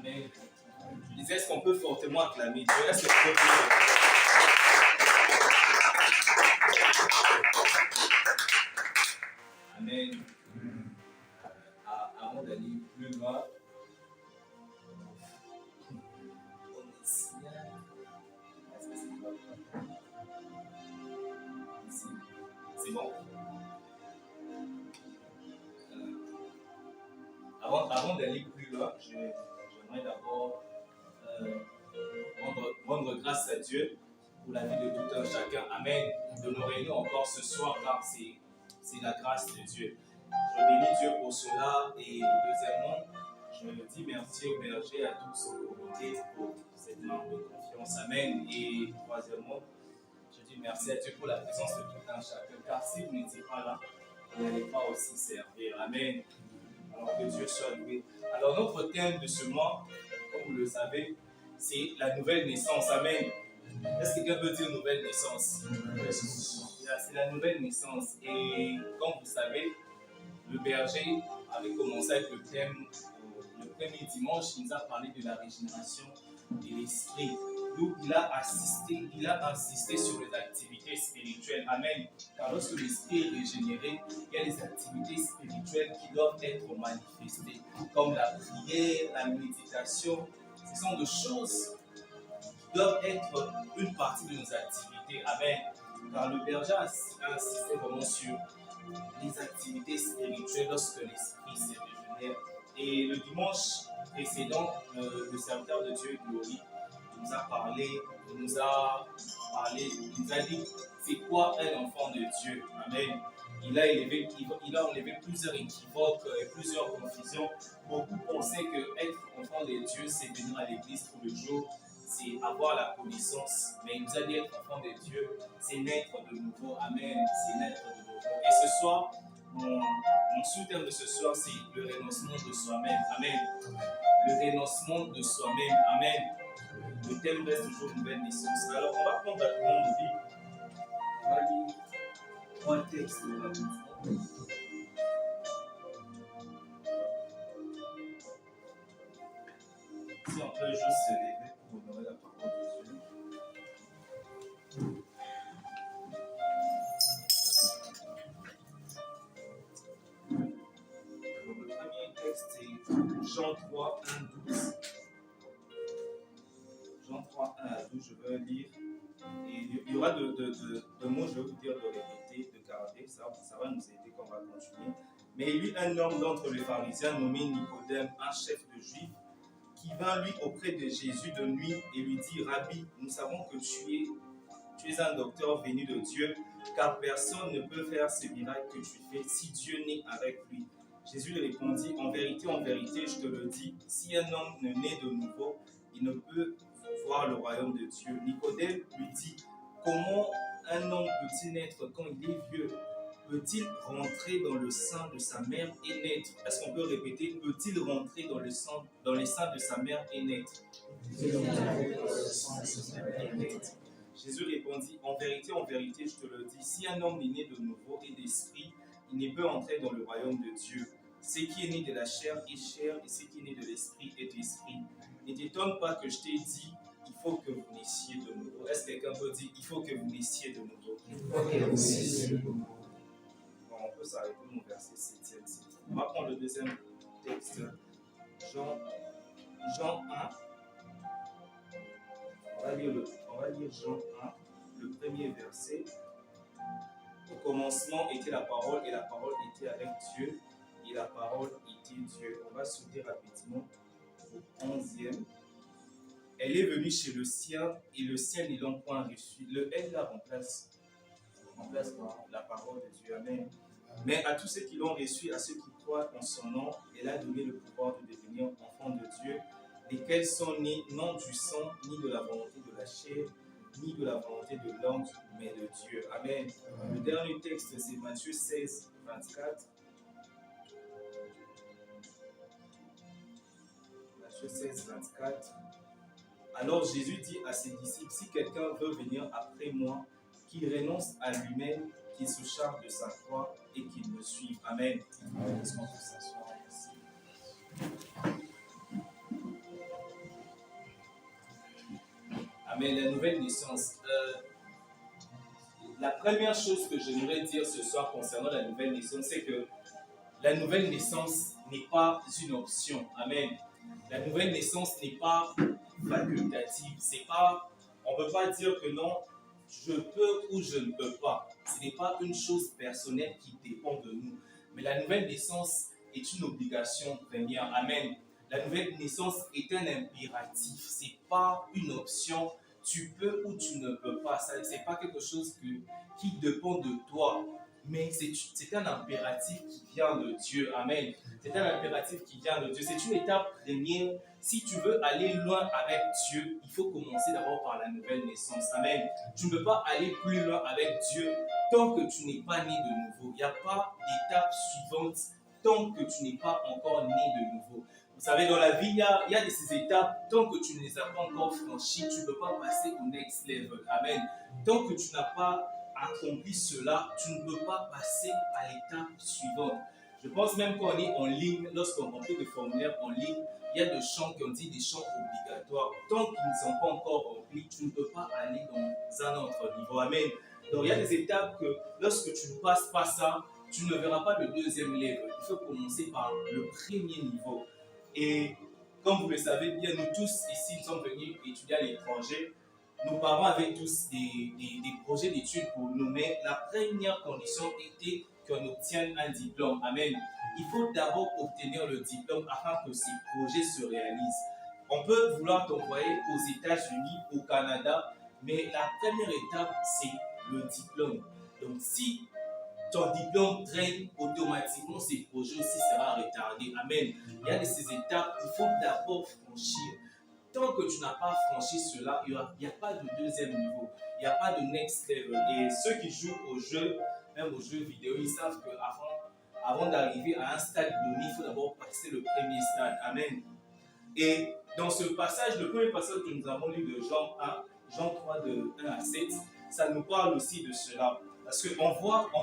Amen. Je disais, est-ce qu'on peut fortement acclamer Dieu? Est-ce qu'on peut Amen. Avant d'aller plus loin, c'est bon. Avant d'aller plus loin, j'aimerais d'abord rendre grâce à Dieu pour la vie de tout un chacun. Amen. De nous réunir encore ce soir, car c'est la grâce de Dieu. Je bénis Dieu pour cela. Et deuxièmement, je dis merci au berger, à toute son communauté pour cette marque de confiance. Amen. Et troisièmement, je dis merci à Dieu pour la présence de tout un chacun. Car si vous n'étiez pas là, vous n'allez pas aussi servir. Amen. Alors que Dieu soit loué. Alors notre thème de ce mois, comme vous le savez, c'est la nouvelle naissance. Amen. Est-ce que quelqu'un peut dire nouvelle naissance? C'est la nouvelle naissance. Et comme vous savez, le berger avait commencé avec le thème le premier dimanche. Il nous a parlé de la régénération de l'esprit. D'où il a insisté sur les activités spirituelles. Amen. Car lorsque l'esprit est régénéré, il y a des activités spirituelles qui doivent être manifestées, comme la prière, la méditation. Ce sont des choses qui doivent être une partie de nos activités. Amen. Car le berger a insisté vraiment sur les activités spirituelles lorsque l'esprit s'est régénéré. Et le dimanche précédent, le serviteur de Dieu, Glory, il nous a dit c'est quoi un enfant de Dieu. Amen. Il a enlevé plusieurs équivoques et plusieurs confusions. Beaucoup pensaient que être enfant de Dieu, c'est venir à l'église tous les jours, c'est avoir la connaissance. Mais il nous a dit être enfant de Dieu, c'est naître de nouveau. Amen. C'est naître de nouveau. Et ce soir, mon sous-thème de ce soir, c'est le renoncement de soi-même. Amen. Le renoncement de soi-même. Amen. Le thème reste toujours une nouvelle naissance. Alors, on va prendre rapidement nos Bibles. On va lire 3 textes de la Bible. Si on peut juste se lever pour honorer la parole de Dieu. Alors, le premier texte, c'est Jean 3, 1, 12. Jean 3, 1 à 12, je veux lire. Et il y aura de mots, je vais vous dire de répéter, de garder. Ça va nous aider quand on va continuer. Mais il y eut un homme d'entre les pharisiens nommé Nicodème, un chef de juifs, qui vint lui auprès de Jésus de nuit et lui dit: Rabbi, nous savons que tu es un docteur venu de Dieu, car personne ne peut faire ce miracle que tu fais si Dieu n'est avec lui. Jésus lui répondit: en vérité, je te le dis, si un homme ne naît de nouveau, il ne peut voir le royaume de Dieu. Nicodème lui dit: comment un homme peut-il naître quand il est vieux? Peut-il rentrer dans le sein de sa mère et naître? Est-ce qu'on peut répéter? Peut-il rentrer dans les seins de sa mère et naître? Jésus répondit: en vérité, je te le dis, si un homme est né de nouveau et d'esprit, il ne peut entrer dans le royaume de Dieu. Ce qui est né de la chair est chair, et ce qui est né de l'esprit est esprit. Ne t'étonne pas que je t'ai dit, il faut que vous naissiez de nouveau. Est-ce que quelqu'un peut dire, il faut que vous naissiez de nouveau? Bon, on peut s'arrêter au verset 7e. On va prendre le deuxième texte, Jean 1. On va lire Jean 1, le premier verset. Au commencement était la parole, et la parole était avec Dieu, et la parole était Dieu. On va sauter rapidement au 11e. Elle est venue chez le sien, et le sien ne l'ont point reçu. Le elle la remplace la parole de Dieu. Amen. Mais à tous ceux qui l'ont reçu, à ceux qui croient en son nom, elle a donné le pouvoir de devenir enfants de Dieu, lesquels sont nés non du sang, ni de la volonté de la chair, ni de la volonté de l'homme, mais de Dieu. Amen. Le dernier texte, c'est Matthieu 16, 24. Matthieu 16, 24. Alors Jésus dit à ses disciples: si quelqu'un veut venir après moi, qu'il renonce à lui-même, qu'il se charge de sa croix et qu'il me suive. Amen. Est-ce qu'on peut s'asseoir ici? Amen. La nouvelle naissance. La première chose que j'aimerais dire ce soir concernant la nouvelle naissance, c'est que la nouvelle naissance n'est pas une option. Amen. La nouvelle naissance n'est pas facultative. C'est pas, on ne peut pas dire que non, je peux ou je ne peux pas. Ce n'est pas une chose personnelle qui dépend de nous. Mais la nouvelle naissance est une obligation première. Amen. La nouvelle naissance est un impératif. Ce n'est pas une option. Tu peux ou tu ne peux pas. Ce n'est pas quelque chose qui dépend de toi. Mais c'est un impératif qui vient de Dieu. Amen. C'est un impératif qui vient de Dieu. C'est une étape première. Si tu veux aller loin avec Dieu, il faut commencer d'abord par la nouvelle naissance. Amen. Tu ne peux pas aller plus loin avec Dieu tant que tu n'es pas né de nouveau. Il n'y a pas d'étape suivante tant que tu n'es pas encore né de nouveau. Vous savez, dans la vie, il y a ces étapes. Tant que tu ne les as pas encore franchies, tu ne peux pas passer au next level. Amen. Tant que tu n'as pas accompli cela, tu ne peux pas passer à l'étape suivante. Je pense même qu'on est en ligne, lorsqu'on remplit des formulaires en ligne, il y a des champs qui ont dit des champs obligatoires. Tant qu'ils ne sont pas encore remplis, tu ne peux pas aller dans un autre niveau. Amen. Donc il y a des étapes que lorsque tu ne passes pas ça, tu ne verras pas le deuxième level. Il faut commencer par le premier niveau. Et comme vous le savez bien, nous tous ici, nous sommes venus étudier à l'étranger. Nos parents avaient tous des projets d'études pour nous, mais la première condition était qu'on obtienne un diplôme. Amen. Il faut d'abord obtenir le diplôme afin que ces projets se réalisent. On peut vouloir t'envoyer aux États-Unis, au Canada, mais la première étape, c'est le diplôme. Donc, si ton diplôme traîne, automatiquement, ces projets aussi seront retardés. Amen. Il y a de ces étapes qu'il faut d'abord franchir. Tant que tu n'as pas franchi cela, il n'y a pas de deuxième niveau. Il n'y a pas de next level. Et ceux qui jouent aux jeux, même aux jeux vidéo, ils savent qu'avant d'arriver à un stade donné, il faut d'abord passer le premier stade. Amen. Et dans ce passage, le premier passage que nous avons lu de Jean 1, Jean 3 de 1 à 7, ça nous parle aussi de cela. Parce on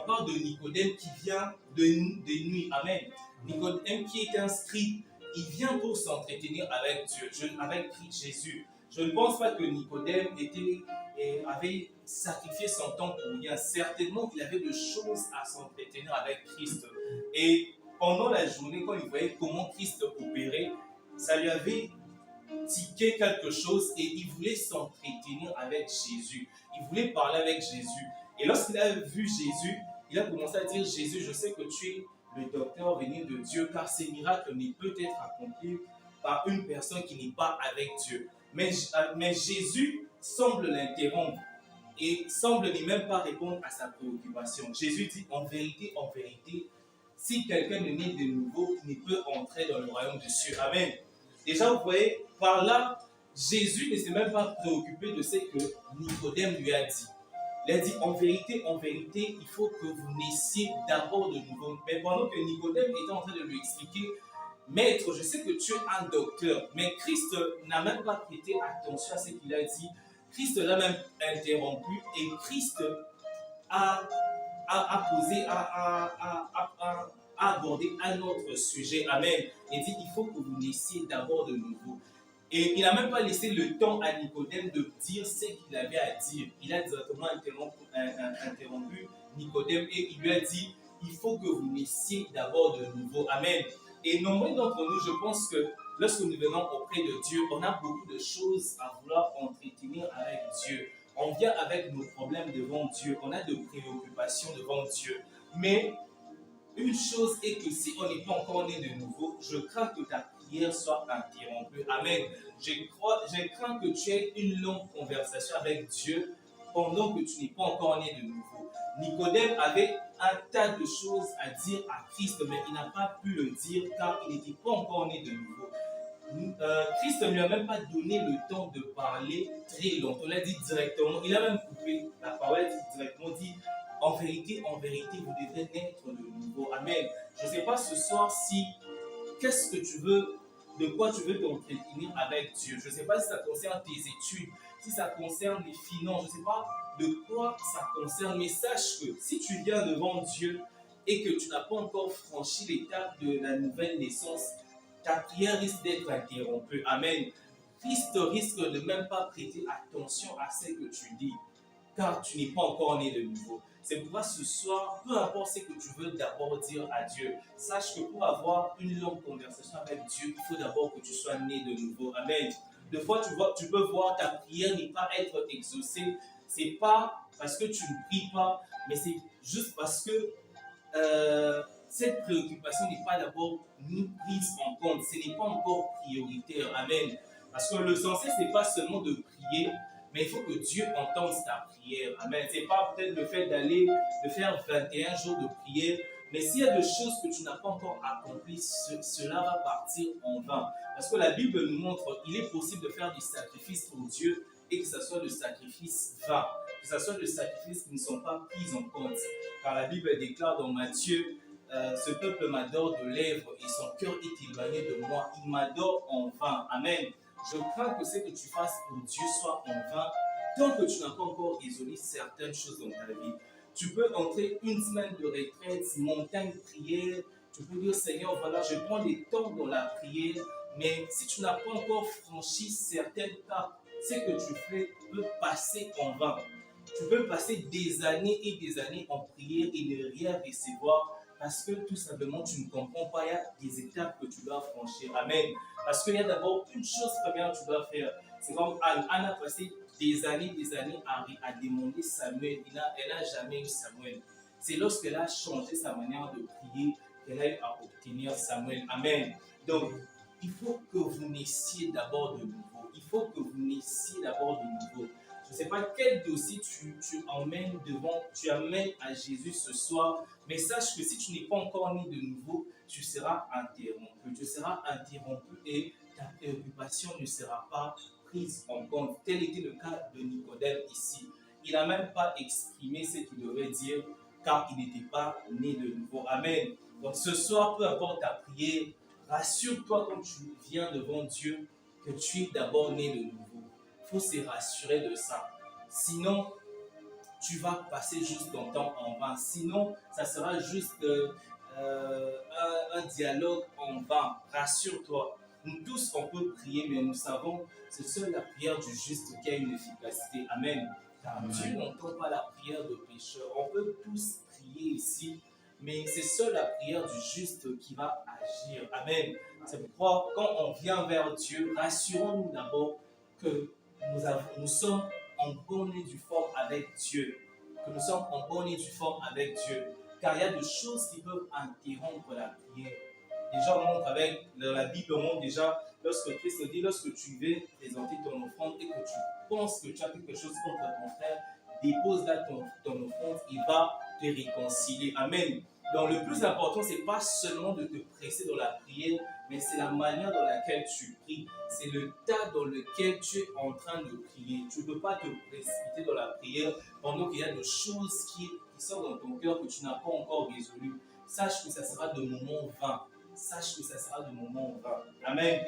parle de Nicodème qui vient de nuit. Amen. Nicodème qui est inscrit, il vient pour s'entretenir avec Dieu, avec Jésus. Je ne pense pas que Nicodème avait sacrifié son temps pour rien. Certainement qu'il avait des choses à s'entretenir avec Christ. Et pendant la journée, quand il voyait comment Christ opérait, ça lui avait tiqué quelque chose et il voulait s'entretenir avec Jésus. Il voulait parler avec Jésus. Et lorsqu'il a vu Jésus, il a commencé à dire: Jésus, je sais que tu es le docteur venu de Dieu, car ces miracles ne peuvent être accomplis par une personne qui n'est pas avec Dieu. Mais Jésus semble l'interrompre et semble ne même pas répondre à sa préoccupation. Jésus dit: en vérité, si quelqu'un n'est né de nouveau, il ne peut entrer dans le royaume des cieux. Amen. Déjà, vous voyez, par là, Jésus ne s'est même pas préoccupé de ce que Nicodème lui a dit. Il a dit: en vérité, il faut que vous naissiez d'abord de nouveau. Mais pendant que Nicodème était en train de lui expliquer: Maître, je sais que tu es un docteur, mais Christ n'a même pas prêté attention à ce qu'il a dit. Christ l'a même interrompu et Christ a abordé un autre sujet. Amen. Il dit: il faut que vous naissiez d'abord de nouveau. Et il n'a même pas laissé le temps à Nicodème de dire ce qu'il avait à dire. Il a directement interrompu Nicodème et il lui a dit: il faut que vous naissiez d'abord de nouveau. Amen. Et nombreux d'entre nous, je pense que lorsque nous venons auprès de Dieu, on a beaucoup de choses à vouloir entretenir avec Dieu. On vient avec nos problèmes devant Dieu. On a de préoccupations devant Dieu. Mais une chose est que si on n'est pas encore né de nouveau, je crains que ta prière soit interrompue. Amen. Je crains que tu aies une longue conversation avec Dieu pendant que tu n'es pas encore né de nouveau. Nicodème avait un tas de choses à dire à Christ, mais il n'a pas pu le dire car il n'était pas encore né de nouveau. Christ ne lui a même pas donné le temps de parler très longtemps. Il l'a dit directement. Il a même coupé la parole. Il a dit directement, dit: en vérité, vous devez naître de nouveau. Amen. Je ne sais pas ce soir qu'est-ce que tu veux, de quoi tu veux t'entretenir avec Dieu. Je ne sais pas si ça concerne tes études, si ça concerne les finances, je ne sais pas de quoi ça concerne, mais sache que si tu viens devant Dieu et que tu n'as pas encore franchi l'étape de la nouvelle naissance, ta prière risque d'être interrompue. Amen. Christ risque de même pas prêter attention à ce que tu dis, car tu n'es pas encore né de nouveau. C'est pourquoi ce soir, peu importe ce que tu veux d'abord dire à Dieu, sache que pour avoir une longue conversation avec Dieu, il faut d'abord que tu sois né de nouveau. Amen. Des fois, tu peux voir ta prière n'est pas être exaucée. C'est pas parce que tu ne pries pas, mais c'est juste parce que cette préoccupation n'est pas d'abord prise en compte. Ce n'est pas encore prioritaire. Amen. Parce que l'essentiel, ce n'est pas seulement de prier, mais il faut que Dieu entende ta prière. Amen. Ce n'est pas peut-être le fait de faire 21 jours de prière, mais s'il y a des choses que tu n'as pas encore accomplies, cela va partir en vain. Parce que la Bible nous montre qu'il est possible de faire des sacrifices pour Dieu et que ce soit des sacrifices vains, que ce soit des sacrifices qui ne sont pas pris en compte. Car la Bible déclare dans Matthieu, ce peuple m'adore de lèvres et son cœur est éloigné de moi. Il m'adore en vain. Amen. Je crains que ce que tu fasses pour Dieu soit en vain tant que tu n'as pas encore résolu certaines choses dans ta vie. Tu peux entrer une semaine de retraite, montagne prière. Tu peux dire, Seigneur, voilà, je prends des temps dans la prière. Mais si tu n'as pas encore franchi certaines étapes, ce que tu fais peut passer en vain. Tu peux passer des années et des années en prière et ne rien recevoir parce que tout simplement tu ne comprends pas, il y a des étapes que tu dois franchir. Amen. Parce qu'il y a d'abord une chose première que tu dois faire. C'est comme Anne. Anne a passé des années à demander Samuel. Elle n'a jamais eu Samuel. C'est lorsqu'elle a changé sa manière de prier qu'elle a eu à obtenir Samuel. Amen. Donc, il faut que vous naissiez d'abord de nouveau. Il faut que vous naissiez d'abord de nouveau. Je ne sais pas quel dossier tu amènes à Jésus ce soir, mais sache que si tu n'es pas encore né de nouveau, tu seras interrompu. Tu seras interrompu et ta préoccupation ne sera pas prise en compte. Tel était le cas de Nicodème ici. Il n'a même pas exprimé ce qu'il devait dire car il n'était pas né de nouveau. Amen. Donc ce soir, peu importe ta prière, rassure-toi quand tu viens devant Dieu que tu es d'abord né de nouveau. Il faut se rassurer de ça. Sinon, tu vas passer juste ton temps en vain. Sinon, ça sera juste un dialogue en vain. Rassure-toi. Nous tous, on peut prier, mais nous savons que c'est seule la prière du juste qui a une efficacité. Amen. Car Dieu n'entend pas la prière de pécheurs. On peut tous prier ici, mais c'est seule la prière du juste qui va agir. Amen. C'est pourquoi, quand on vient vers Dieu, rassurons-nous d'abord que nous sommes en bonne et due forme avec Dieu. Que nous sommes en bonne et due forme avec Dieu. Car il y a des choses qui peuvent interrompre la prière. Les gens montrent la Bible montre déjà, lorsque Christ dit, lorsque tu veux présenter ton offrande et que tu penses que tu as quelque chose contre ton frère, dépose là ton offrande, il va te réconcilier. Amen. Donc le plus important, ce n'est pas seulement de te presser dans la prière, mais c'est la manière dans laquelle tu pries. C'est le tas dans lequel tu es en train de prier. Tu ne peux pas te précipiter dans la prière pendant qu'il y a des choses qui sont dans ton cœur que tu n'as pas encore résolues. Sache que ça sera de moments vains. Sache que ça sera de moments vains. Amen.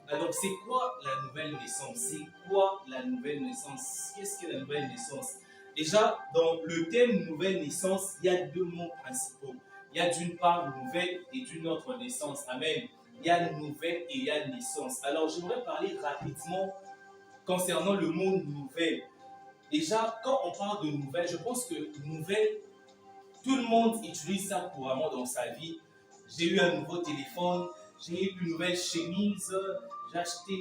Alors, c'est quoi la nouvelle naissance? C'est quoi la nouvelle naissance? Qu'est-ce que la nouvelle naissance? Déjà, dans le thème nouvelle naissance, il y a deux mots principaux. Il y a d'une part nouvelle et d'une autre naissance. Amen. Il y a nouvelle et il y a naissance. Alors, j'aimerais parler rapidement concernant le mot nouvelle. Déjà, quand on parle de nouvelle, je pense que nouvelle, tout le monde utilise ça couramment dans sa vie. J'ai eu un nouveau téléphone, j'ai eu une nouvelle chemise, j'ai acheté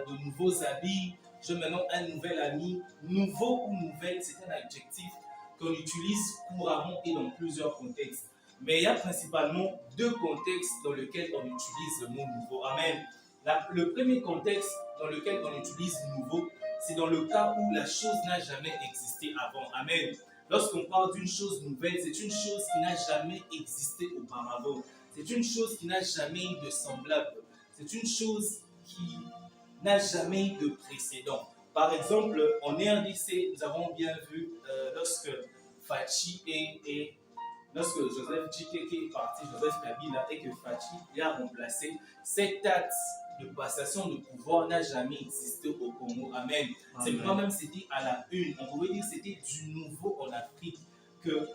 de nouveaux habits, j'ai maintenant un nouvel ami. Nouveau ou nouvelle, c'est un adjectif qu'on utilise couramment et dans plusieurs contextes. Mais il y a principalement deux contextes dans lesquels on utilise le mot nouveau. Amen. Le premier contexte dans lequel on utilise nouveau, c'est dans le cas où la chose n'a jamais existé avant. Amen. Lorsqu'on parle d'une chose nouvelle, c'est une chose qui n'a jamais existé auparavant. C'est une chose qui n'a jamais eu de semblable. C'est une chose qui n'a jamais eu de précédent. Par exemple, en RDC, nous avons bien vu lorsque Fachi lorsque Joseph Djikeke est parti, Joseph Kabila, et que Fachi l'a remplacé, cette acte de passation de pouvoir n'a jamais existé au Congo. Amen. C'est pourquoi même c'était à la une. On pouvait dire que c'était du nouveau en Afrique que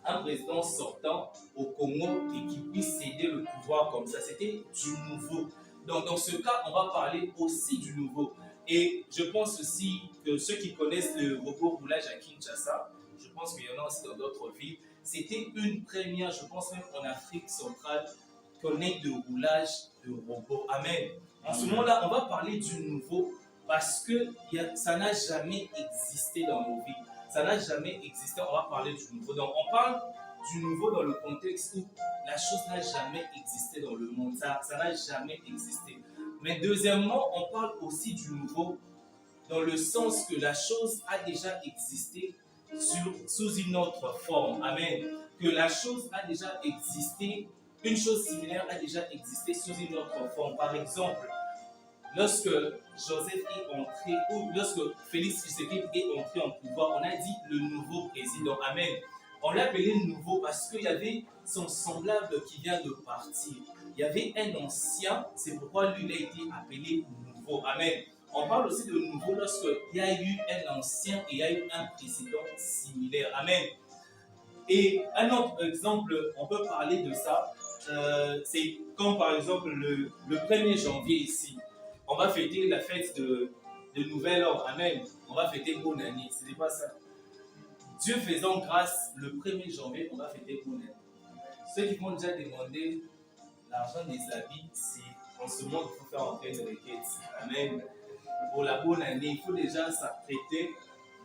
un président sortant au Congo et qui puisse céder le pouvoir comme ça. C'était du nouveau. Donc, dans ce cas, on va parler aussi du nouveau. Et je pense aussi que ceux qui connaissent le robot roulage à Kinshasa, je pense qu'il y en a aussi dans d'autres villes, c'était une première, je pense même en Afrique centrale, qu'on ait de roulage de robots. Amen. En ce moment-là, on va parler du nouveau parce que ça n'a jamais existé dans nos vies. Ça n'a jamais existé, on va parler du nouveau. Donc, on parle du nouveau dans le contexte où la chose n'a jamais existé dans le monde. Ça n'a jamais existé. Mais deuxièmement, on parle aussi du nouveau dans le sens que la chose a déjà existé sous une autre forme. Amen. Que la chose a déjà existé, une chose similaire a déjà existé sous une autre forme. Par exemple, lorsque Joseph est entré, ou lorsque Félix Tshisekedi est entré en pouvoir, on a dit le nouveau président. Amen. On l'a appelé nouveau parce qu'il y avait son semblable qui vient de partir. Il y avait un ancien, c'est pourquoi lui il a été appelé nouveau. Amen. On parle aussi de nouveau lorsqu'il y a eu un ancien et il y a eu un précédent similaire. Amen. Et un autre exemple, on peut parler de ça, c'est comme par exemple le 1er janvier ici. On va fêter la fête de Nouvel An. Amen. On va fêter bonne année. Ce n'est pas ça. Dieu faisant grâce, le 1er janvier, on va fêter bonne année. Ceux qui vont déjà demander l'argent des habits, c'est en ce moment qu'il faut faire entrer une requête. Amen. Pour la bonne année, il faut déjà s'apprêter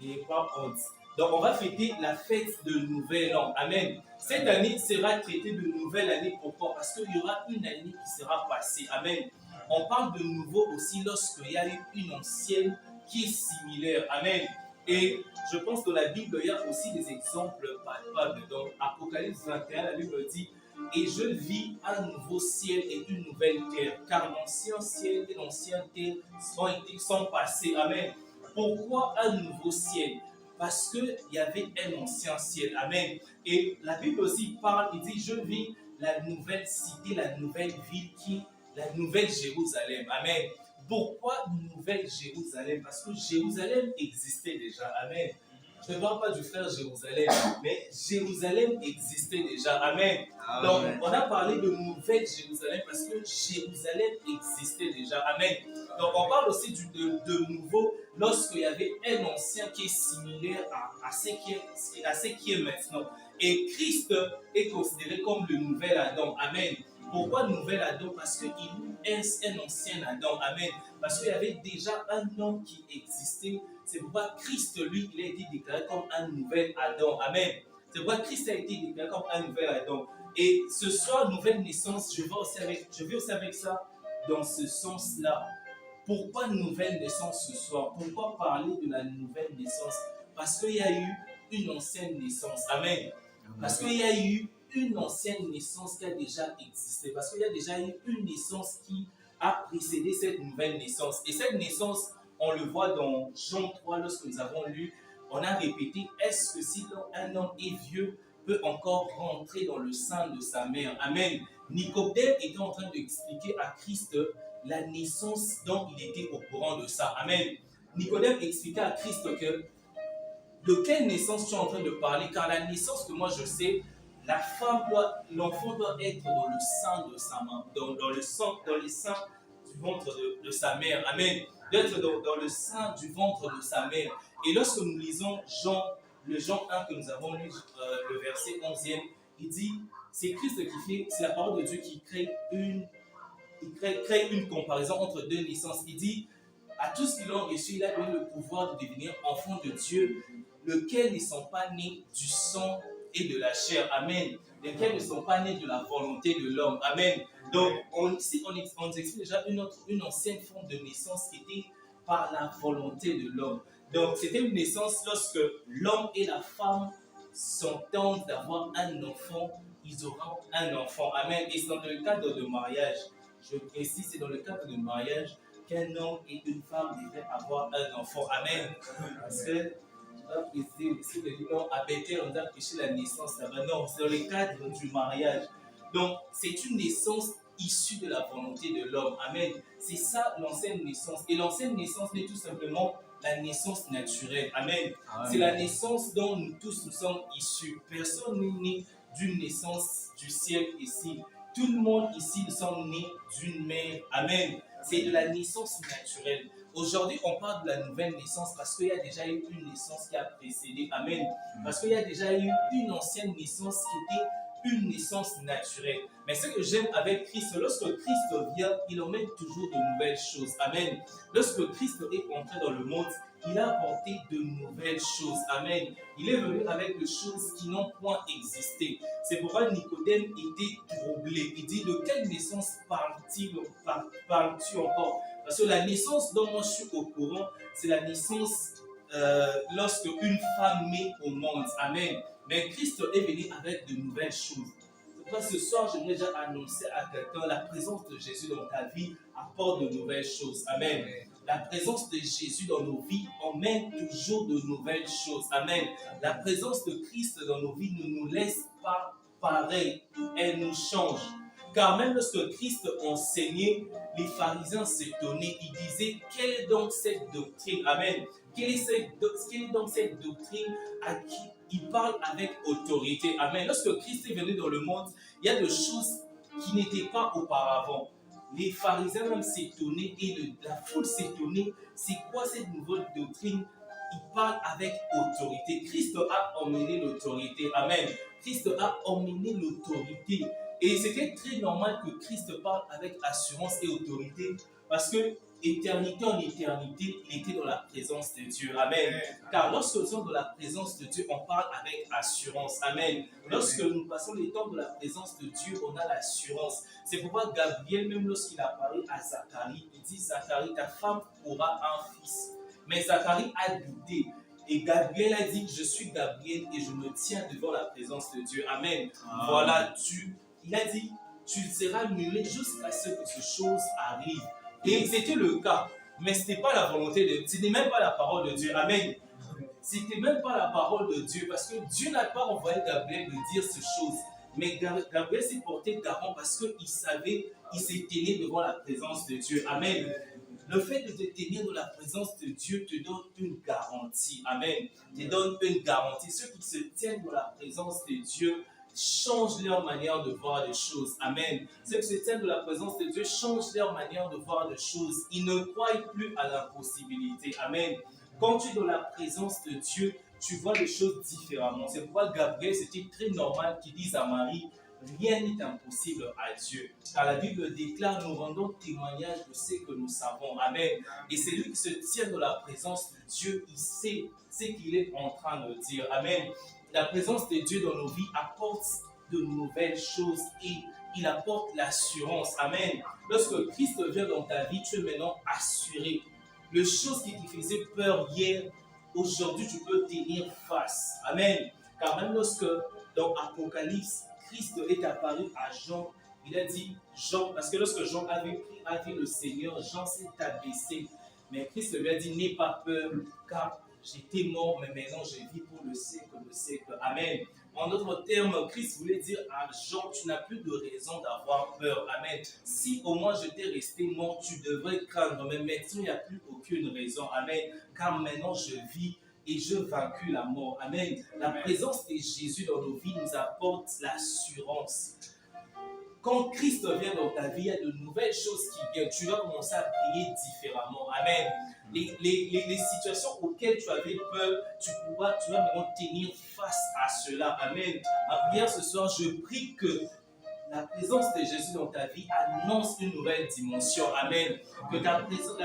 et pas honte. Donc, on va fêter la fête de Nouvel An. Amen. Cette année sera traitée de nouvelle année. Pourquoi? Parce qu'il y aura une année qui sera passée. Amen. On parle de nouveau aussi lorsqu'il y a eu une ancienne qui est similaire. Amen. Et je pense que dans la Bible, il y a aussi des exemples palpables. Dans Apocalypse 21, la Bible dit « Et je vis un nouveau ciel et une nouvelle terre, car l'ancien ciel et l'ancienne terre sont passés. » Amen. Pourquoi un nouveau ciel? Parce qu'il y avait un ancien ciel. Amen. Et la Bible aussi parle, il dit « Je vis la nouvelle cité, la nouvelle ville qui la nouvelle Jérusalem. » Amen. Pourquoi nouvelle Jérusalem? Parce que Jérusalem existait déjà. Amen. Je ne parle pas du frère Jérusalem, mais Jérusalem existait déjà. Amen. Donc, on a parlé de nouvelle Jérusalem parce que Jérusalem existait déjà. Amen. Donc, on parle aussi de nouveau lorsqu'il y avait un ancien qui est similaire à ce qui est maintenant. Et Christ est considéré comme le nouvel Adam. Amen. Pourquoi nouvel Adam? Parce qu'il est un ancien Adam. Amen. Parce qu'il y avait déjà un homme qui existait. C'est pourquoi Christ, lui, il a été déclaré comme un nouvel Adam. Amen. C'est pourquoi Christ a été déclaré comme un nouvel Adam. Et ce soir, nouvelle naissance, je vais aussi avec ça dans ce sens-là. Pourquoi nouvelle naissance ce soir? Pourquoi parler de la nouvelle naissance? Parce qu'il y a eu une ancienne naissance. Amen. Parce qu'il y a eu une ancienne naissance qui a déjà existé. Parce qu'il y a déjà eu une naissance qui a précédé cette nouvelle naissance. Et cette naissance, on le voit dans Jean 3, lorsque nous avons lu, on a répété, est-ce que si un homme est vieux, peut encore rentrer dans le sein de sa mère? Amen. Nicodème était en train d'expliquer à Christ la naissance dont il était au courant de ça. Amen. Nicodème expliquait à Christ que de quelle naissance tu es en train de parler? Car la naissance que moi je sais, l'enfant doit être dans le sein de sa maman, dans le sein du ventre de sa mère. Amen. D'être dans le sein du ventre de sa mère. Et lorsque nous lisons le Jean 1 que nous avons lu, le verset 11e, il dit, c'est Christ c'est la parole de Dieu qui crée une comparaison entre deux naissances. Il dit, à tous qui l'ont reçu, il a donné le pouvoir de devenir enfants de Dieu, lesquels ne sont pas nés du sang et de la chair. Amen. Lesquels ne sont pas nés de la volonté de l'homme. Amen. Donc, ici, on explique déjà une ancienne forme de naissance qui était par la volonté de l'homme. Donc, c'était une naissance lorsque l'homme et la femme s'entendent d'avoir un enfant, ils auront un enfant. Amen. Et c'est dans le cadre de mariage. Je précise, c'est dans le cadre de mariage qu'un homme et une femme devraient avoir un enfant. Amen. Parce que si le dit non, à Bethel, on a prêché la naissance là-bas. Non, c'est dans le cadre du mariage. Donc, c'est une naissance issue de la volonté de l'homme. Amen. C'est ça l'ancienne naissance. Et l'ancienne naissance n'est tout simplement la naissance naturelle. Amen. Amen. C'est la naissance dont nous tous nous sommes issus. Personne n'est né d'une naissance du ciel ici. Tout le monde ici, nous sommes nés d'une mère. Amen. C'est de la naissance naturelle. Aujourd'hui, on parle de la nouvelle naissance parce qu'il y a déjà eu une naissance qui a précédé. Amen. Parce qu'il y a déjà eu une ancienne naissance qui était une naissance naturelle. Mais ce que j'aime avec Christ, lorsque Christ vient, il emmène toujours de nouvelles choses. Amen. Lorsque Christ est entré dans le monde, il a apporté de nouvelles choses. Amen. Il est venu avec des choses qui n'ont point existé. C'est pourquoi Nicodème était troublé. Il dit, de quelle naissance parles-tu encore? Parce que la naissance dont moi je suis au courant, c'est la naissance lorsque une femme met au monde. Amen. Mais Christ est venu avec de nouvelles choses. C'est pourquoi ce soir, j'aimerais déjà annoncer à quelqu'un la présence de Jésus dans ta vie apporte de nouvelles choses. Amen. La présence de Jésus dans nos vies emmène toujours de nouvelles choses. Amen. La présence de Christ dans nos vies ne nous laisse pas pareil. Elle nous change. Car même lorsque Christ enseignait, les pharisiens s'étonnaient. Ils disaient, quelle est donc cette doctrine? Amen. Quelle est donc cette doctrine à qui il parle avec autorité? Amen. Lorsque Christ est venu dans le monde, il y a des choses qui n'étaient pas auparavant. Les pharisiens même s'étonnaient et la foule s'étonnait. C'est quoi cette nouvelle doctrine? Il parle avec autorité. Christ a emmené l'autorité. Amen. Christ a emmené l'autorité. Et c'était très normal que Christ parle avec assurance et autorité parce que éternité en éternité, il était dans la présence de Dieu. Amen. Car lorsque nous sommes dans la présence de Dieu, on parle avec assurance. Amen. Lorsque nous passons les temps de la présence de Dieu, on a l'assurance. C'est pourquoi Gabriel, même lorsqu'il apparaît à Zacharie, il dit, Zacharie, ta femme aura un fils. Mais Zacharie a douté. Et Gabriel a dit, je suis Gabriel et je me tiens devant la présence de Dieu. Amen. Voilà, il a dit, tu seras muet jusqu'à ce que ces choses arrivent. Et c'était le cas. Mais ce n'était pas la volonté de Dieu. Ce n'est même pas la parole de Dieu. Amen. Ce n'était même pas la parole de Dieu. Parce que Dieu n'a pas envoyé Gabriel de dire ces choses. Mais Gabriel s'est porté garant parce qu'il savait, il s'est tenu devant la présence de Dieu. Amen. Le fait de te tenir dans la présence de Dieu te donne une garantie. Amen. Te donne une garantie. Ceux qui se tiennent dans la présence de Dieu changent leur manière de voir les choses. Amen. Ceux qui se tiennent dans la présence de Dieu changent leur manière de voir les choses. Ils ne croient plus à l'impossibilité. Amen. Quand tu es dans la présence de Dieu, tu vois les choses différemment. C'est pourquoi Gabriel, c'était très normal qu'il dise à Marie, rien n'est impossible à Dieu. Car la Bible déclare, nous rendons témoignage de ce que nous savons. Amen. Et c'est lui qui se tient dans la présence de Dieu, il sait ce qu'il est en train de dire. Amen. La présence de Dieu dans nos vies apporte de nouvelles choses et il apporte l'assurance. Amen. Lorsque Christ vient dans ta vie, tu es maintenant assuré. Les choses qui te faisaient peur hier, aujourd'hui tu peux tenir face. Amen. Car même lorsque dans Apocalypse, Christ est apparu à Jean, il a dit Jean, parce que lorsque Jean avait pris le Seigneur, Jean s'est abaissé. Mais Christ lui a dit, n'aie pas peur, car j'étais mort, mais maintenant je vis pour le siècle de siècle. Amen. En d'autres termes, Christ voulait dire à Jean, tu n'as plus de raison d'avoir peur. Amen. Si au moins j'étais resté mort, tu devrais craindre. Mais maintenant, il n'y a plus aucune raison. Amen. Car maintenant, je vis et je vaincu la mort. Amen. La présence de Jésus dans nos vies nous apporte l'assurance. Quand Christ vient dans ta vie, il y a de nouvelles choses qui viennent. Tu vas commencer à prier différemment. Amen. Les situations auxquelles tu avais peur, tu vas maintenant tenir face à cela. Amen. Ma prière ce soir, je prie que la présence de Jésus dans ta vie annonce une nouvelle dimension. Amen. Que la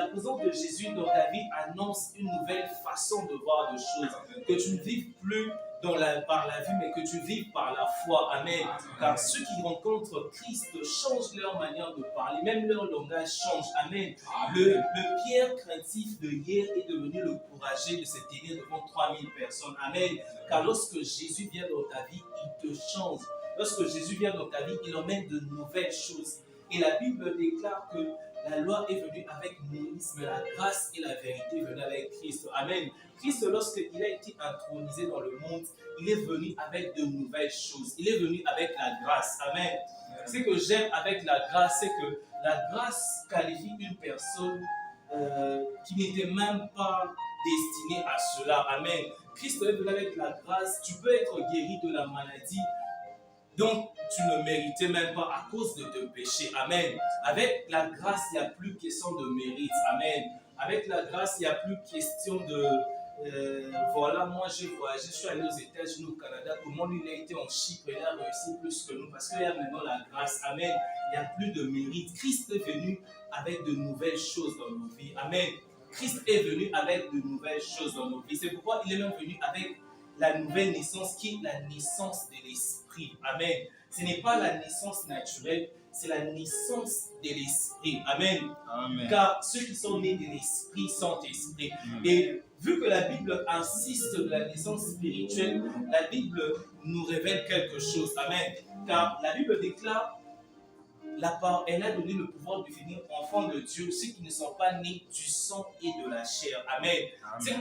présence de Jésus dans ta vie annonce une nouvelle façon de voir les choses. Que tu ne vives plus par la vue, mais que tu vives par la foi. Amen. Car ceux qui rencontrent Christ changent leur manière de parler, même leur langage change. Amen. Le Pierre craintif de hier est devenu le courageux de se tenir devant 3000 personnes. Amen. Car lorsque Jésus vient dans ta vie, il te change. Lorsque Jésus vient dans ta vie, il emmène de nouvelles choses. Et la Bible déclare que la loi est venue avec Moïse, mais la grâce et la vérité venaient avec Christ. Amen. Christ, lorsqu'il a été intronisé dans le monde, il est venu avec de nouvelles choses. Il est venu avec la grâce. Amen. Ce que j'aime avec la grâce, c'est que la grâce qualifie une personne qui n'était même pas destinée à cela. Amen. Christ est venu avec la grâce. Tu peux être guéri de la maladie. Donc, tu ne méritais même pas à cause de tes péchés. Amen. Avec la grâce, il n'y a plus question de mérite. Amen. Avec la grâce, il n'y a plus question de voilà, moi j'ai voyagé, je suis allé aux États-Unis, au Canada, comment lui il a été en Chypre, il a réussi plus que nous parce qu'il y a maintenant la grâce. Amen. Il n'y a plus de mérite. Christ est venu avec de nouvelles choses dans nos vies. Amen. Christ est venu avec de nouvelles choses dans nos vies. C'est pourquoi il est même venu avec la nouvelle naissance qui est la naissance de l'esprit. Amen. Ce n'est pas la naissance naturelle, c'est la naissance de l'esprit. Amen. Amen. Car ceux qui sont nés de l'esprit sont esprits. Et vu que la Bible insiste sur la naissance spirituelle, la Bible nous révèle quelque chose. Amen. Car la Bible déclare elle a donné le pouvoir de devenir enfants de Dieu, ceux qui ne sont pas nés du sang et de la chair. Amen. Ceux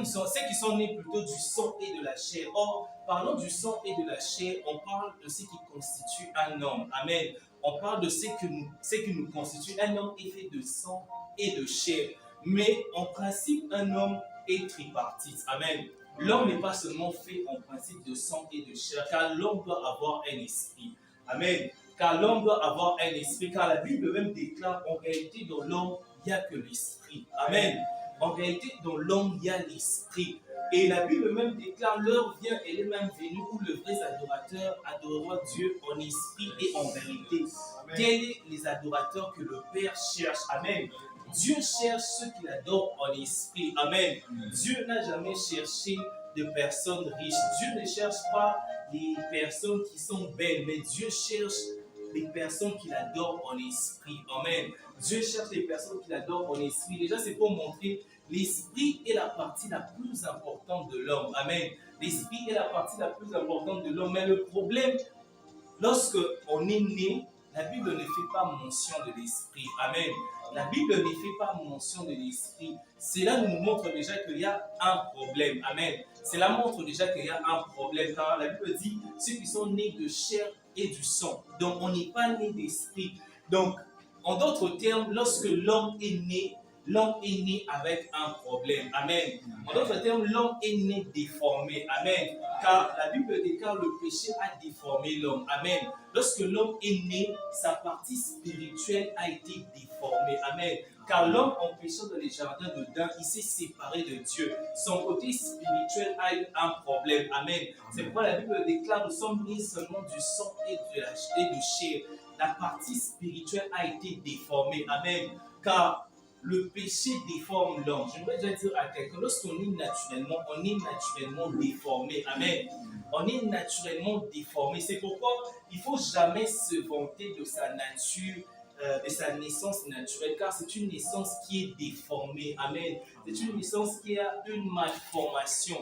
qui sont nés plutôt du sang et de la chair. Or, parlant du sang et de la chair, on parle de ce qui constitue un homme. Amen. On parle de ce qui nous constitue. Un homme est fait de sang et de chair. Mais en principe, un homme est tripartite. Amen. L'homme n'est pas seulement fait en principe de sang et de chair, car l'homme doit avoir un esprit. Amen. Car l'homme doit avoir un esprit, car la Bible même déclare en réalité dans l'homme, il n'y a que l'esprit. Amen. En réalité, dans l'homme, il y a l'esprit. Et la Bible même déclare, l'heure vient, elle est même venue, où le vrai adorateur adorera Dieu en esprit et en vérité. Quels sont les adorateurs que le Père cherche? Amen. Dieu cherche ceux qui l'adorent en esprit. Amen. Dieu n'a jamais cherché de personnes riches. Dieu ne cherche pas les personnes qui sont belles, mais Dieu cherche les personnes qui l'adorent en esprit. Amen. Dieu cherche les personnes qui l'adorent en esprit. Déjà, c'est pour montrer l'esprit est la partie la plus importante de l'homme. Amen. L'esprit est la partie la plus importante de l'homme. Mais le problème, lorsque on est né, la Bible ne fait pas mention de l'esprit. Amen. La Bible ne fait pas mention de l'esprit. Cela nous montre déjà qu'il y a un problème. Amen. Cela montre déjà qu'il y a un problème. Car la Bible dit, ceux qui sont nés de chair et du sang. Donc, on n'est pas né d'esprit. Donc, en d'autres termes, lorsque l'homme est né avec un problème. Amen. En d'autres termes, l'homme est né déformé. Amen. Car la Bible déclare le péché a déformé l'homme. Amen. Lorsque l'homme est né, sa partie spirituelle a été déformée. Amen. Car l'homme, en péchant dans les jardins d'Éden, il s'est séparé de Dieu. Son côté spirituel a eu un problème. Amen. C'est pourquoi la Bible déclare, nous sommes nés seulement du sang et de chair. La partie spirituelle a été déformée. Amen. Car le péché déforme l'homme. J'aimerais déjà dire à quelqu'un, lorsqu'on est naturellement, on est naturellement déformé. Amen. On est naturellement déformé. C'est pourquoi il ne faut jamais se vanter de sa nature, de sa naissance naturelle, car c'est une naissance qui est déformée. Amen. C'est une naissance qui a une malformation.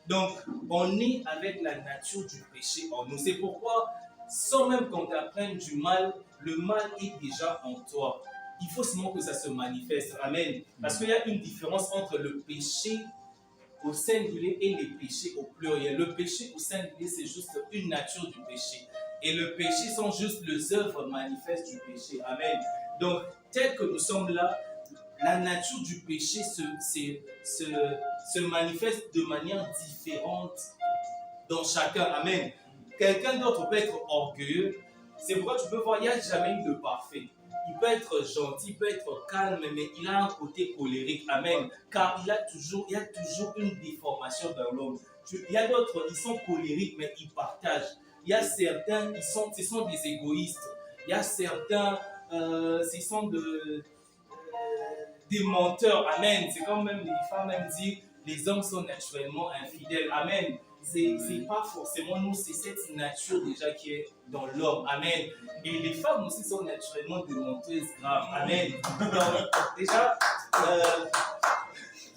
Donc, on est avec la nature du péché en nous. C'est pourquoi, sans même qu'on t'apprenne du mal, le mal est déjà en toi. Il faut seulement que ça se manifeste. Amen. Parce qu'il y a une différence entre le péché au singulier et les péchés au pluriel. Le péché au singulier, c'est juste une nature du péché. Et le péché sont juste les œuvres manifestes du péché. Amen. Donc, tel que nous sommes là, la nature du péché se manifeste de manière différente dans chacun. Amen. Quelqu'un d'autre peut être orgueilleux. C'est pourquoi tu peux voir, il n'y a jamais eu de parfait. Il peut être gentil, il peut être calme, mais il a un côté colérique. Amen. Car il y a toujours une déformation dans l'homme. Il y a d'autres, ils sont colériques, mais ils partagent. Il y a certains, ce sont des égoïstes. Il y a certains, ce sont des menteurs. Amen. C'est comme même les femmes même disent, les hommes sont naturellement infidèles. Amen. C'est pas forcément nous, c'est cette nature déjà qui est dans l'homme. Amen. Et les femmes aussi sont naturellement des menteuses graves. Amen. Donc, déjà,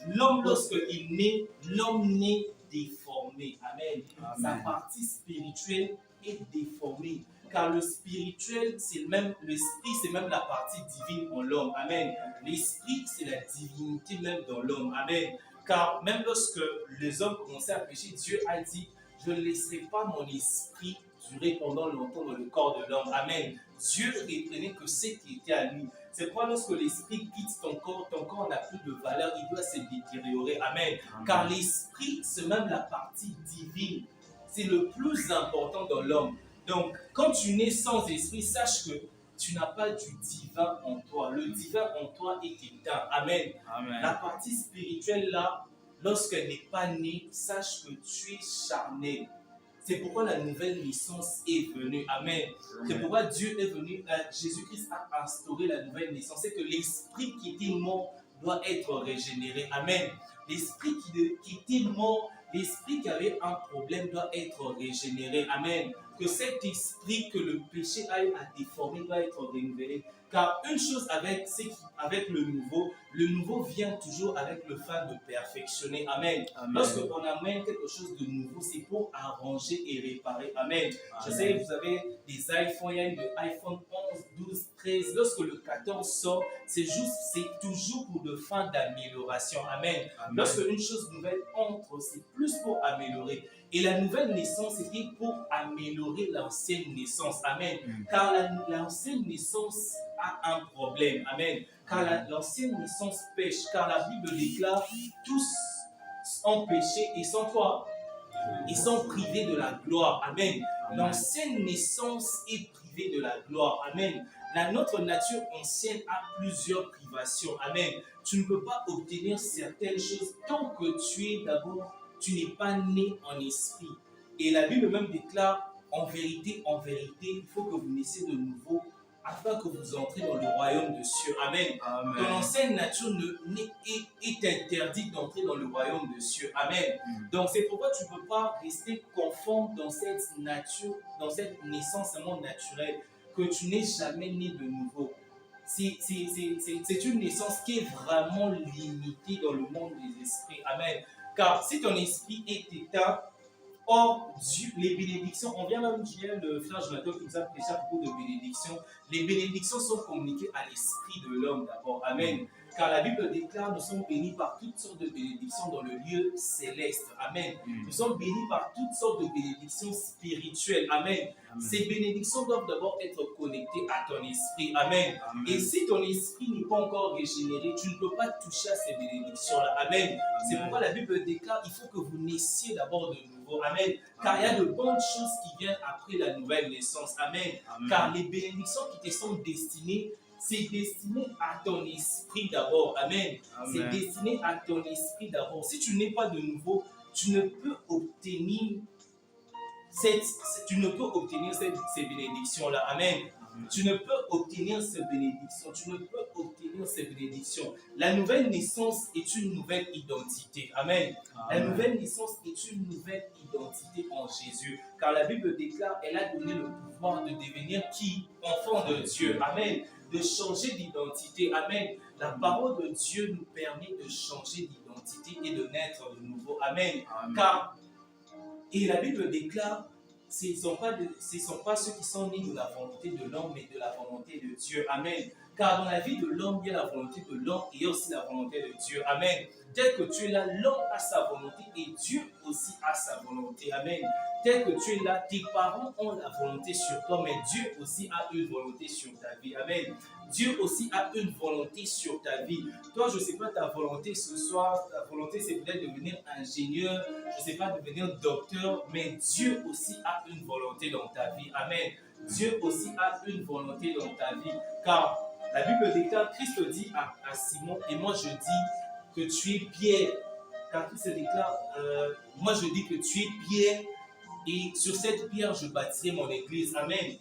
l'homme, lorsqu'il naît, l'homme naît déformé. Amen. Sa partie spirituelle est déformée. Car le spirituel, l'esprit, c'est même la partie divine en l'homme. Amen. L'esprit, c'est la divinité même dans l'homme. Amen. Car même lorsque les hommes commençaient à pécher, Dieu a dit, je ne laisserai pas mon esprit durer pendant longtemps dans le corps de l'homme. Amen. Dieu reprenait que ce qui était à lui. C'est pourquoi lorsque l'esprit quitte ton corps n'a plus de valeur, il doit se détériorer. Amen. Car l'esprit, c'est même la partie divine. C'est le plus important dans l'homme. Donc, quand tu nais sans esprit, sache que tu n'as pas du divin en toi. Le divin en toi est éteint. Amen. Amen. La partie spirituelle là, lorsqu'elle n'est pas née, sache que tu es charnel. C'est pourquoi la nouvelle naissance est venue. Amen. C'est pourquoi Dieu est venu, Jésus-Christ a instauré la nouvelle naissance. C'est que l'esprit qui était mort doit être régénéré. Amen. L'esprit qui était mort, l'esprit qui avait un problème doit être régénéré. Amen. Que cet esprit que le péché a déformé doit être renouvelé. Car une chose avec le nouveau vient toujours avec le fin de perfectionner. Amen. Lorsque on amène quelque chose de nouveau, c'est pour arranger et réparer. Amen. Je sais que vous avez des iPhones, il y a le iPhone 11, 12, 13. Lorsque le 14 sort, c'est toujours pour de fin d'amélioration. Amen. Lorsque une chose nouvelle entre, c'est plus pour améliorer. Et la nouvelle naissance, c'était pour améliorer l'ancienne naissance. Amen. Car l'ancienne naissance a un problème. Amen. Car l'ancienne naissance pêche. Car la Bible déclare tous ont péché et sont quoi? Ils sont privés de la gloire. Amen. L'ancienne naissance est privée de la gloire. Amen. Notre nature ancienne a plusieurs privations. Amen. Tu ne peux pas obtenir certaines choses tant que tu n'es pas né en esprit. Et la Bible même déclare, en vérité, il faut que vous naissiez de nouveau afin que vous entrez dans le royaume des cieux. Amen. Ton ancienne nature est interdite d'entrer dans le royaume des cieux. Amen. Donc c'est pourquoi tu ne peux pas rester conforme dans cette nature, dans cette naissance naturelle, que tu n'es jamais né de nouveau. C'est une naissance qui est vraiment limitée dans le monde des esprits. Amen. Car si ton esprit est éteint, or, Dieu, les bénédictions, on vient même dire, le frère Jonathan qui nous a prêché à propos de bénédictions. Les bénédictions sont communiquées à l'esprit de l'homme d'abord. Amen. Car la Bible déclare, nous sommes bénis par toutes sortes de bénédictions dans le lieu céleste. Amen. Nous sommes bénis par toutes sortes de bénédictions spirituelles. Amen. Ces bénédictions doivent d'abord être connectées à ton esprit. Amen. Et si ton esprit n'est pas encore régénéré, tu ne peux pas toucher à ces bénédictions-là. Amen. C'est pourquoi la Bible déclare, il faut que vous naissiez d'abord de nouveau. Amen. Car il y a de bonnes choses qui viennent après la nouvelle naissance. Amen. Car les bénédictions qui te sont destinées, c'est destiné à ton esprit d'abord. Amen. C'est destiné à ton esprit d'abord. Si tu n'es pas de nouveau, tu ne peux obtenir ces bénédictions-là. Amen. Tu ne peux obtenir ces bénédictions. Tu ne peux obtenir ces bénédictions. La nouvelle naissance est une nouvelle identité. Amen. La nouvelle naissance est une nouvelle identité en Jésus. Car la Bible déclare, elle a donné le pouvoir de devenir qui? Enfant de Dieu. Amen. De changer d'identité. Amen. La parole de Dieu nous permet de changer d'identité et de naître de nouveau. Amen. Car, et la Bible déclare, ce ne sont pas ceux qui sont nés de la volonté de l'homme, mais de la volonté de Dieu. Amen. Car dans la vie de l'homme, il y a la volonté de l'homme et il y a aussi la volonté de Dieu. Amen. Tel que tu es là, l'homme a sa volonté et Dieu aussi a sa volonté. Amen. Tel que tu es là, tes parents ont la volonté sur toi, mais Dieu aussi a une volonté sur ta vie. Amen. Dieu aussi a une volonté sur ta vie. Toi, je ne sais pas ta volonté ce soir. Ta volonté, c'est peut-être de devenir ingénieur, je ne sais pas, devenir docteur, mais Dieu aussi a une volonté dans ta vie. Amen. Dieu aussi a une volonté dans ta vie. Car la Bible déclare, Christ dit à Simon, et moi je dis que tu es Pierre. Car Christ déclare, moi je dis que tu es Pierre, et sur cette pierre je bâtirai mon église. Amen.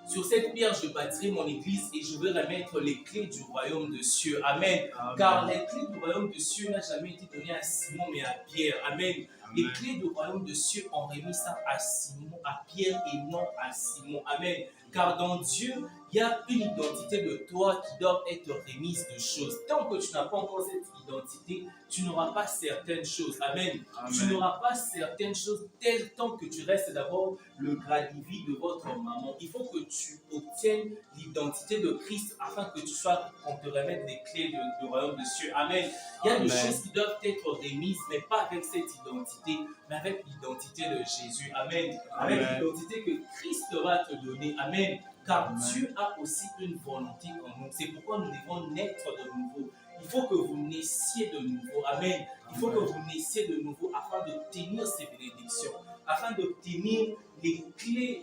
Sur cette pierre, je bâtirai mon église et je vais remettre les clés du royaume des cieux. Amen. Car les clés du royaume des cieux n'ont jamais été données à Simon, mais à Pierre. Amen. Les clés du royaume des cieux ont remis ça à Simon, à Pierre et non à Simon. Amen. Car dans Dieu, il y a une identité de toi qui doit être remise de choses. Tant que tu n'as pas encore cette identité, tu n'auras pas certaines choses. Amen. Tu n'auras pas certaines choses tant que tu restes d'abord le gradivi de votre maman. Il faut que tu obtiennes l'identité de Christ afin que qu'on te remette les clés du royaume des cieux. Amen. Il y a des choses qui doivent être remises, mais pas avec cette identité, mais avec l'identité de Jésus. Amen. Avec l'identité que Christ va te donner. Amen. Car Dieu a aussi une volonté en nous. C'est pourquoi nous devons naître de nouveau. Il faut que vous naissiez de nouveau. Amen. Il faut que vous naissiez de nouveau afin d'obtenir ces bénédictions, afin d'obtenir les clés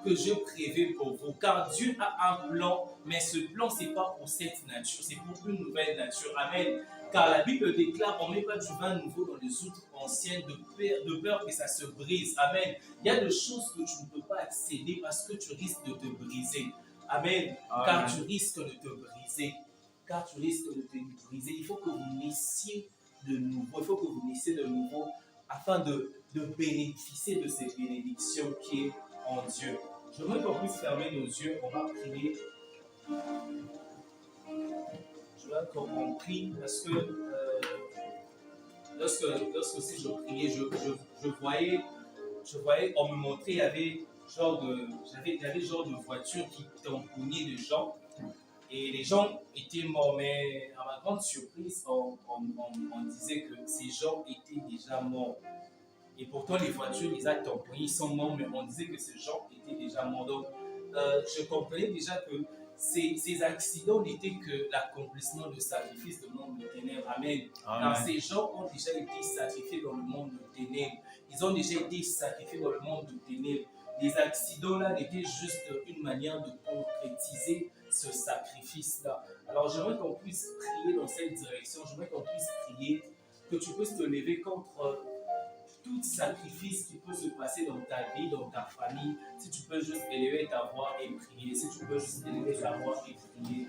que je prévais pour vous. Car Dieu a un plan, mais ce plan, ce n'est pas pour cette nature, c'est pour une nouvelle nature. Amen. Car la Bible déclare, on ne met pas du vin nouveau dans les outres anciennes de peur que ça se brise. Amen. Il y a des choses que tu ne peux pas accéder parce que tu risques de te briser. Amen. Amen. Car tu risques de te briser. Car tu risques de te briser. Il faut que vous naissiez de nouveau. Il faut que vous naissiez de nouveau afin de bénéficier de ces bénédictions qui est en Dieu. Je voudrais qu'on puisse fermer nos yeux. On va prier. Je voudrais qu'on prie parce que lorsque aussi je priais, je voyais, on me montrait, il y avait genre de voitures qui tamponnaient les gens. Et les gens étaient morts, mais à ma grande surprise, on disait que ces gens étaient déjà morts. Et pourtant, les voitures, les actes tamponnées, ils sont morts, mais on disait que ces gens étaient déjà morts. Donc, je comprenais déjà que ces accidents n'étaient que l'accomplissement de sacrifices dans le monde de ténèbres. Amen. Car ces gens ont déjà été sacrifiés dans le monde de ténèbres. Ils ont déjà été sacrifiés dans le monde de ténèbres. Les accidents-là n'étaient juste une manière de concrétiser ce sacrifice-là. Alors, j'aimerais qu'on puisse prier dans cette direction. J'aimerais qu'on puisse prier, que tu puisses te lever contre tout sacrifice qui peut se passer dans ta vie, dans ta famille. Si tu peux juste élever ta voix et prier. Si tu peux juste élever ta voix et prier.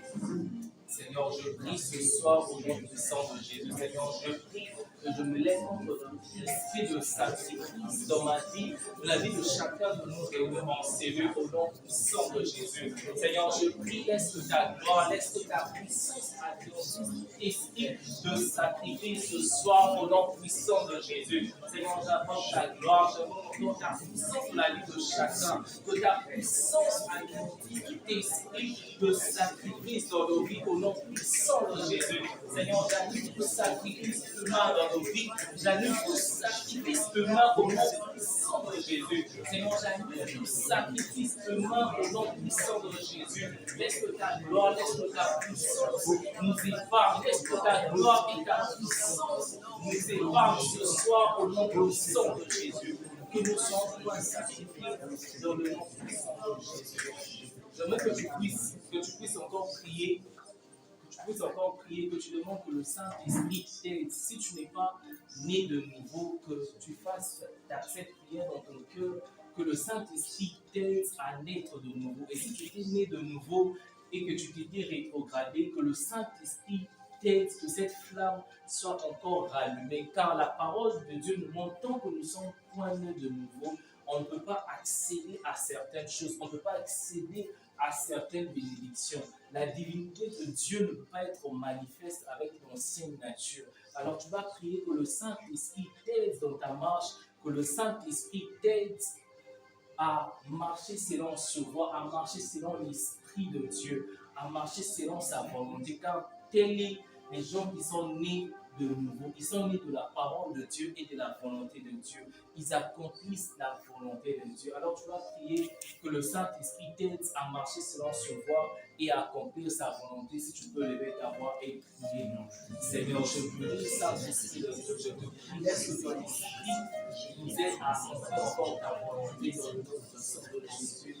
Seigneur, je prie ce soir au nom puissant de Jésus. Seigneur, je prie que je me lève contre l'esprit de sacrifice dans ma vie, dans la vie de chacun de nous réunis en cellule au nom puissant de Jésus. Seigneur, je prie, laisse que ta gloire, laisse que ta puissance agisse, esprit de sacrifice ce soir au nom puissant de Jésus. Seigneur, j'apporte ta gloire, j'apporte ta puissance dans la vie de chacun, que ta puissance agisse, esprit de sacrifice dans nos vies au nom puissant de Jésus. Seigneur, j'annule tout sacrifice humain dans nos vies. J'annule tout sacrifice humain au nom puissant de Jésus. Seigneur, j'annule tout sacrifice humain au nom puissant de Jésus. Laisse que ta gloire, laisse que ta puissance nous épargne. Laisse que ta gloire et ta puissance nous épargnent ce soir au nom puissant de Jésus. Que nous soyons sacrifiés dans le nom puissant de Jésus. J'aimerais que tu puisses encore prier. Que tu demandes que le Saint-Esprit t'aide. Si tu n'es pas né de nouveau, que tu fasses cette prière dans ton cœur, que le Saint-Esprit t'aide à naître de nouveau. Et si tu es né de nouveau et que tu t'étais rétrogradé, que le Saint-Esprit t'aide, que cette flamme soit encore rallumée. Car la parole de Dieu nous montre, tant que nous sommes point nés de nouveau, on ne peut pas accéder à certaines choses, on ne peut pas accéder à certaines bénédictions. La divinité de Dieu ne peut pas être manifeste avec l'ancienne nature. Alors tu vas prier que le Saint-Esprit t'aide dans ta marche, que le Saint-Esprit t'aide à marcher selon ce voie, à marcher selon l'Esprit de Dieu, à marcher selon sa volonté. Car tels sont les gens qui sont nés de nouveau, ils sont nés de la parole de Dieu et de la volonté de Dieu. Ils accomplissent la volonté de Dieu. Alors tu vas prier que le Saint-Esprit t'aide à marcher selon ce voie et à accomplir sa volonté. Si tu peux lever ta voix et prier. Seigneur, je prie Saint-Esprit de Dieu, je te prie, laisse que ton esprit nous aide à accomplir ta volonté dans le nom de Jésus.